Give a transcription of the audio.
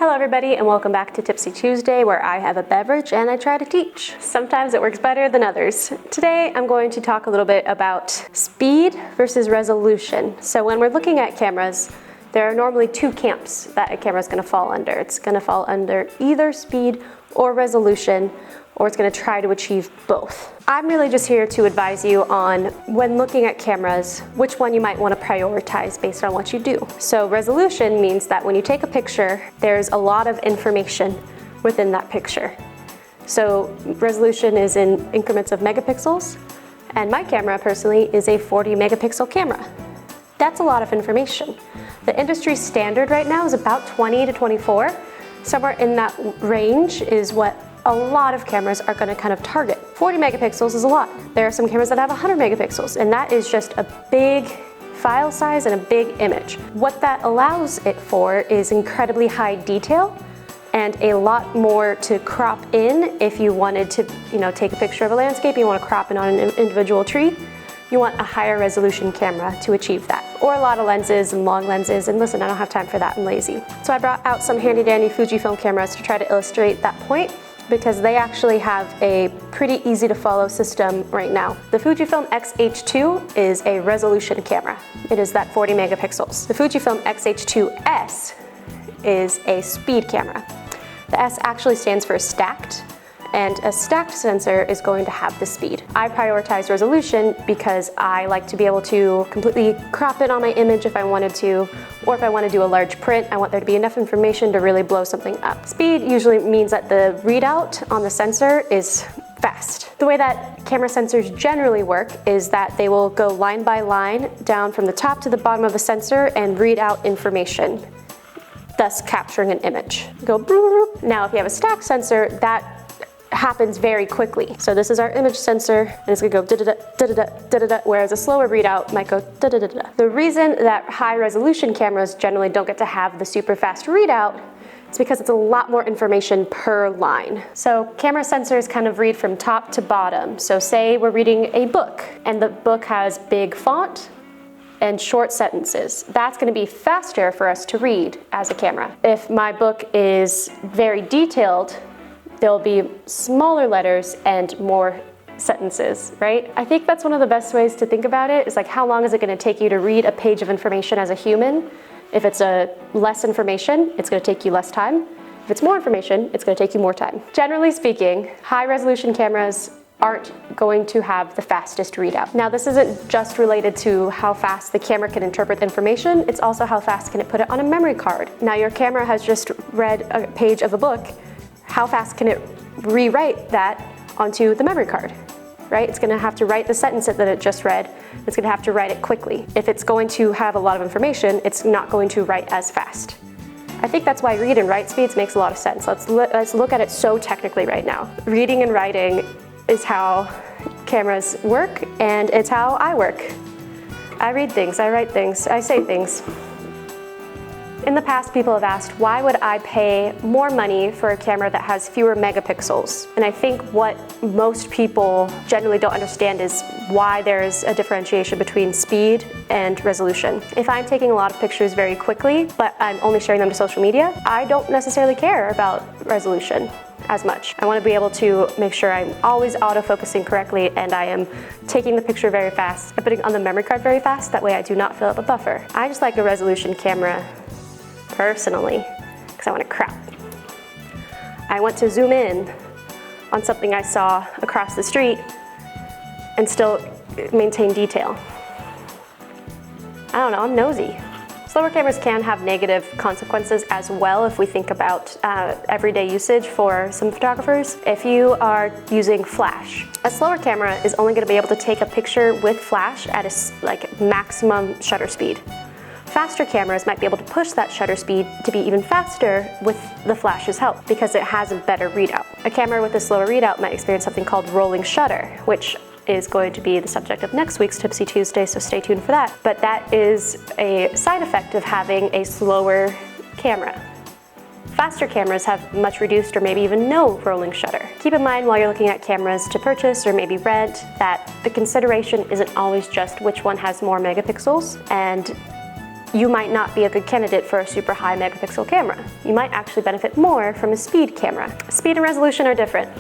Hello everybody and welcome back to Tipsy Tuesday, where I have a beverage and I try to teach. Sometimes it works better than others. Today I'm going to talk a little bit about speed versus resolution. So when we're looking at cameras, there are normally two camps that a camera is going to fall under. It's going to fall under either speed or resolution, or it's going to try to achieve both. I'm really just here to advise you on, when looking at cameras, which one you might want to prioritize based on what you do. So resolution means that when you take a picture, there's a lot of information within that picture. So resolution is in increments of megapixels, and my camera personally is a 40 megapixel camera. That's a lot of information. The industry standard right now is about 20 to 24. Somewhere in that range is what a lot of cameras are going to kind of target. 40 megapixels is a lot. There are some cameras that have 100 megapixels, and that is just a big file size and a big image. What that allows it for is incredibly high detail and a lot more to crop in. If you wanted to, take a picture of a landscape, you want to crop in on an individual tree, you want a higher resolution camera to achieve that. Or a lot of lenses and long lenses, and listen, I don't have time for that, I'm lazy. So I brought out some handy dandy Fujifilm cameras to try to illustrate that point, because they actually have a pretty easy to follow system right now. The Fujifilm X-H2 is a resolution camera. It is that 40 megapixels. The Fujifilm X-H2S is a speed camera. The S actually stands for stacked, and a stacked sensor is going to have the speed. I prioritize resolution because I like to be able to completely crop in on my image if I wanted to, or if I want to do a large print, I want there to be enough information to really blow something up. Speed usually means that the readout on the sensor is fast. The way that camera sensors generally work is that they will go line by line down from the top to the bottom of the sensor and read out information, thus capturing an image. Go bloop. Now if you have a stacked sensor, that happens very quickly. So this is our image sensor, and it's gonna go da-da-da, da-da-da, da-da-da, whereas a slower readout might go da-da-da-da. The reason that high resolution cameras generally don't get to have the super fast readout is because it's a lot more information per line. So camera sensors kind of read from top to bottom. So say we're reading a book, and the book has big font and short sentences. That's gonna be faster for us to read as a camera. If my book is very detailed, there'll be smaller letters and more sentences, right? I think that's one of the best ways to think about it, is like, how long is it gonna take you to read a page of information as a human? If it's less information, it's gonna take you less time. If it's more information, it's gonna take you more time. Generally speaking, high resolution cameras aren't going to have the fastest readout. Now, this isn't just related to how fast the camera can interpret information, it's also how fast can it put it on a memory card. Now, your camera has just read a page of a book. How fast can it rewrite that onto the memory card, right? It's gonna have to write the sentence that it just read. It's gonna have to write it quickly. If it's going to have a lot of information, it's not going to write as fast. I think that's why read and write speeds makes a lot of sense. Let's look at it so technically right now. Reading and writing is how cameras work, and it's how I work. I read things, I write things, I say things. In the past, people have asked, why would I pay more money for a camera that has fewer megapixels? And I think what most people generally don't understand is why there's a differentiation between speed and resolution. If I'm taking a lot of pictures very quickly, but I'm only sharing them to social media, I don't necessarily care about resolution as much. I want to be able to make sure I'm always autofocusing correctly and I am taking the picture very fast and putting it on the memory card very fast. That way I do not fill up a buffer. I just like a resolution camera personally, because I want to crop. I want to zoom in on something I saw across the street and still maintain detail. I don't know, I'm nosy. Slower cameras can have negative consequences as well if we think about everyday usage for some photographers. If you are using flash, a slower camera is only going to be able to take a picture with flash at a maximum shutter speed. Faster cameras might be able to push that shutter speed to be even faster with the flash's help, because it has a better readout. A camera with a slower readout might experience something called rolling shutter, which is going to be the subject of next week's Tipsy Tuesday, so stay tuned for that. But that is a side effect of having a slower camera. Faster cameras have much reduced or maybe even no rolling shutter. Keep in mind while you're looking at cameras to purchase or maybe rent that the consideration isn't always just which one has more megapixels, and you might not be a good candidate for a super high megapixel camera. You might actually benefit more from a speed camera. Speed and resolution are different.